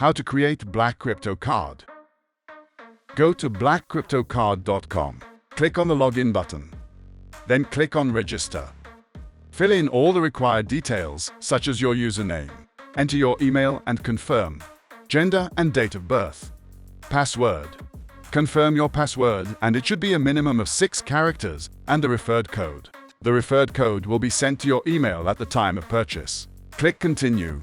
How to create Black Crypto Card. Go to blackcryptocard.com. Click on the Login button. Then click on Register. Fill in all the required details, such as your username. Enter your email and confirm. Gender and date of birth. Password. Confirm your password, and it should be a minimum of 6 characters and the referred code. The referred code will be sent to your email at the time of purchase. Click Continue.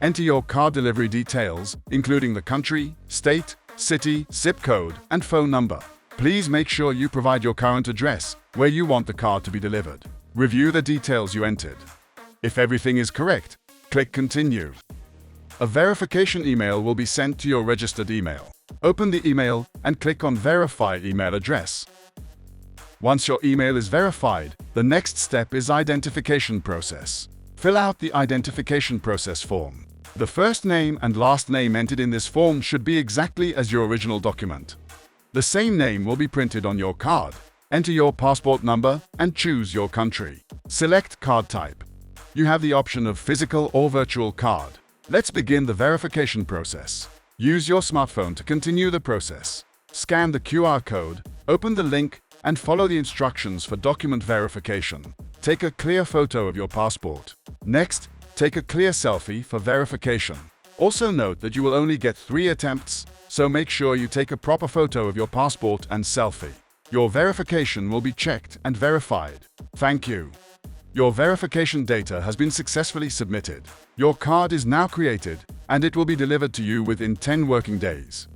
Enter your card delivery details, including the country, state, city, zip code, and phone number. Please make sure you provide your current address where you want the card to be delivered. Review the details you entered. If everything is correct, click Continue. A verification email will be sent to your registered email. Open the email and click on Verify Email Address. Once your email is verified, the next step is Identification Process. Fill out the Identification Process form. The first name and last name entered in this form should be exactly as your original document. The same name will be printed on your card. Enter your passport number and choose your country. Select card type. You have the option of physical or virtual card. Let's begin the verification process. Use your smartphone to continue the process. Scan the QR code, open the link, and follow the instructions for document verification. Take a clear photo of your passport. Next, take a clear selfie for verification. Also note that you will only get 3 attempts, so make sure you take a proper photo of your passport and selfie. Your verification will be checked and verified. Thank you. Your verification data has been successfully submitted. Your card is now created, and it will be delivered to you within 10 working days.